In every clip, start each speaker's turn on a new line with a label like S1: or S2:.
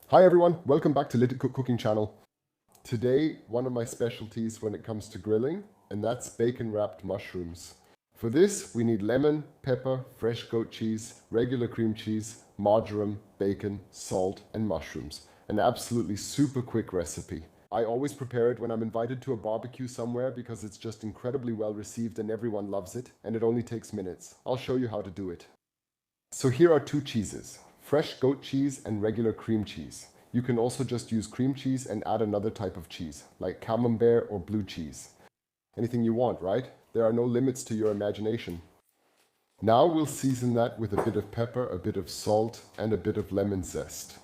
S1: Hi everyone, welcome back to Little Cook Cooking Channel. Today, one of my specialties when it comes to grilling, and that's bacon wrapped mushrooms. For this, we need lemon, pepper, fresh goat cheese, regular cream cheese, marjoram, bacon, salt, and mushrooms. An absolutely super quick recipe. I always prepare it when I'm invited to a barbecue somewhere because it's just incredibly well received and everyone loves it, and it only takes minutes. I'll show you how to do it. So here are two cheeses, fresh goat cheese and regular cream cheese. You can also just use cream cheese and add another type of cheese, like camembert or blue cheese. Anything you want, right? There are no limits to your imagination. Now we'll season that with a bit of pepper, a bit of salt, and a bit of lemon zest.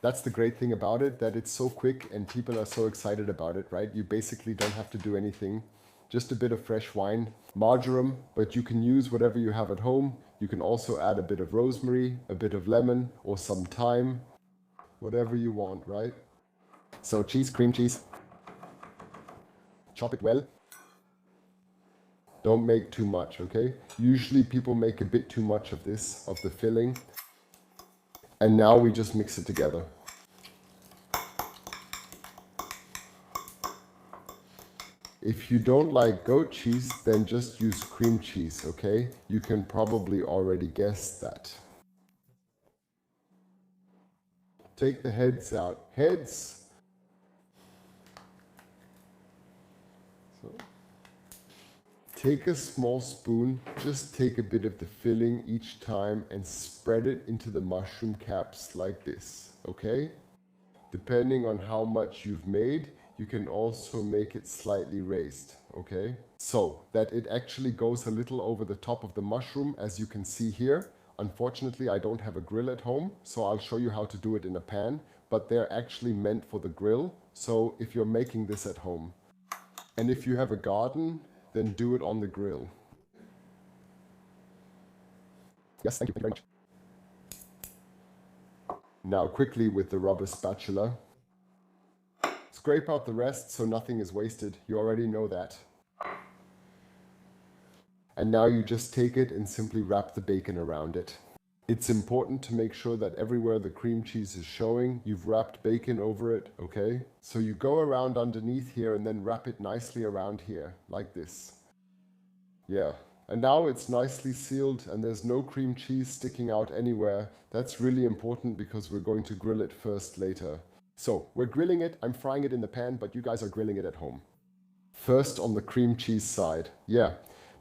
S1: That's the great thing about it, that it's so quick and people are so excited about it, right? You basically don't have to do anything. Just a bit of fresh wine, marjoram, but you can use whatever you have at home. You can also add a bit of rosemary, a bit of lemon, or some thyme, whatever you want, right? So cheese, cream cheese. Chop it well. Don't make too much, okay? Usually people make a bit too much of this, of the filling. And now we just mix it together. If you don't like goat cheese, then just use cream cheese, okay? You can probably already guess that. Take the heads out. Heads! So, take a small spoon, just take a bit of the filling each time and spread it into the mushroom caps like this, okay? Depending on how much you've made, you can also make it slightly raised, okay? So that it actually goes a little over the top of the mushroom, as you can see here. Unfortunately, I don't have a grill at home, so I'll show you how to do it in a pan, but they're actually meant for the grill, so if you're making this at home. And if you have a garden, then do it on the grill. Yes, thank you very much. Now quickly with the rubber spatula, scrape out the rest so nothing is wasted. You already know that. And now you just take it and simply wrap the bacon around it. It's important to make sure that everywhere the cream cheese is showing, you've wrapped bacon over it, okay? So you go around underneath here and then wrap it nicely around here, like this. Yeah. And now it's nicely sealed and there's no cream cheese sticking out anywhere. That's really important because we're going to grill it first later. So we're grilling it, I'm frying it in the pan, but you guys are grilling it at home. First on the cream cheese side. Yeah,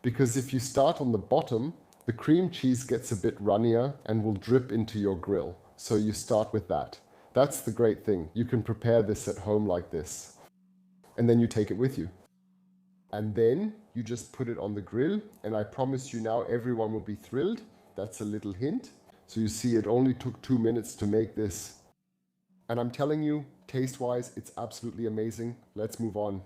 S1: because if you start on the bottom, the cream cheese gets a bit runnier and will drip into your grill. So you start with that. That's the great thing. You can prepare this at home like this. And then you take it with you. And then you just put it on the grill, and I promise you now everyone will be thrilled. That's a little hint. So you see it only took 2 minutes to make this. And I'm telling you, taste-wise, it's absolutely amazing. Let's move on.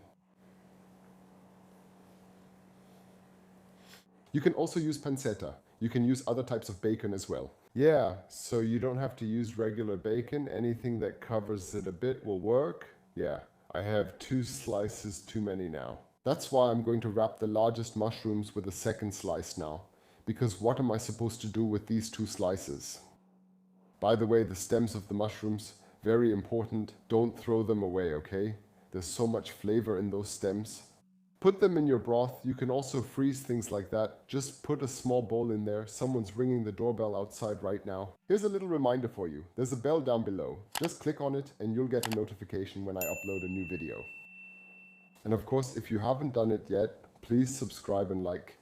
S1: You can also use pancetta. You can use other types of bacon as well. Yeah, so you don't have to use regular bacon. Anything that covers it a bit will work. Yeah, I have 2 slices too many now. That's why I'm going to wrap the largest mushrooms with a second slice now. Because what am I supposed to do with these 2 slices? By the way, the stems of the mushrooms, very important. Don't throw them away, okay? There's so much flavor in those stems. Put them in your broth. You can also freeze things like that. Just put a small bowl in there. Someone's ringing the doorbell outside right now. Here's a little reminder for you. There's a bell down below. Just click on it and you'll get a notification when I upload a new video. And of course, if you haven't done it yet, please subscribe and like.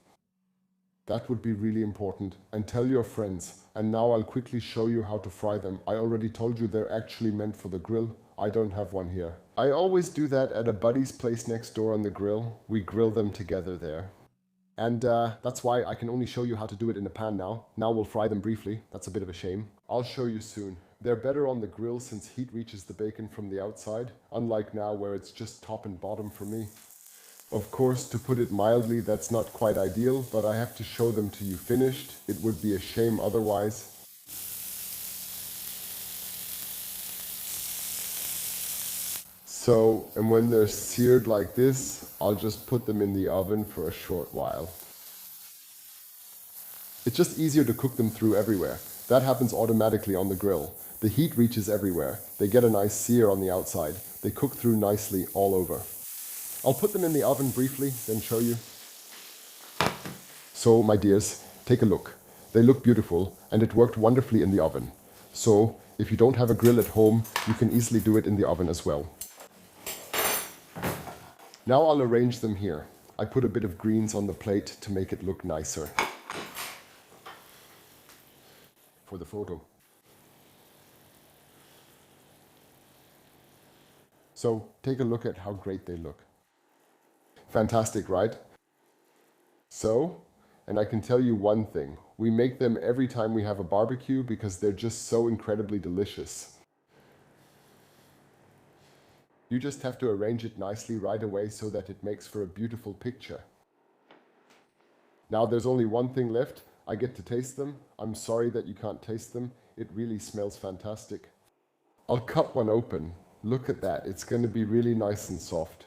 S1: That would be really important. And tell your friends. And now I'll quickly show you how to fry them. I already told you they're actually meant for the grill. I don't have one here. I always do that at a buddy's place next door on the grill. We grill them together there. And that's why I can only show you how to do it in a pan now. Now we'll fry them briefly. That's a bit of a shame. I'll show you soon. They're better on the grill since heat reaches the bacon from the outside, unlike now where it's just top and bottom for me. Of course, to put it mildly, that's not quite ideal, but I have to show them to you finished. It would be a shame otherwise. So, and when they're seared like this, I'll just put them in the oven for a short while. It's just easier to cook them through everywhere. That happens automatically on the grill. The heat reaches everywhere. They get a nice sear on the outside. They cook through nicely all over. I'll put them in the oven briefly, then show you. So, my dears, take a look. They look beautiful, and it worked wonderfully in the oven. So, if you don't have a grill at home, you can easily do it in the oven as well. Now I'll arrange them here. I put a bit of greens on the plate to make it look nicer. For the photo. So, take a look at how great they look. Fantastic, right? So, and I can tell you one thing. We make them every time we have a barbecue because they're just so incredibly delicious. You just have to arrange it nicely right away so that it makes for a beautiful picture. Now there's only one thing left. I get to taste them. I'm sorry that you can't taste them. It really smells fantastic. I'll cut one open. Look at that. It's going to be really nice and soft.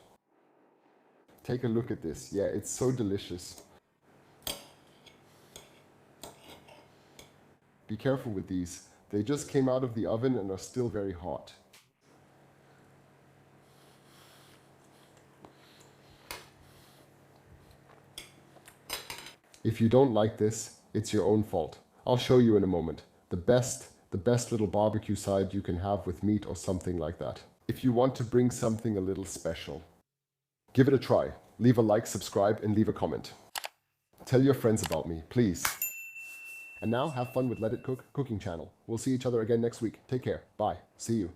S1: Take a look at this. Yeah, it's so delicious. Be careful with these. They just came out of the oven and are still very hot. If you don't like this, it's your own fault. I'll show you in a moment. The best little barbecue side you can have with meat or something like that. If you want to bring something a little special, give it a try. Leave a like, subscribe, and leave a comment. Tell your friends about me, please. And now have fun with Let It Cook cooking channel. We'll see each other again next week. Take care. Bye. See you.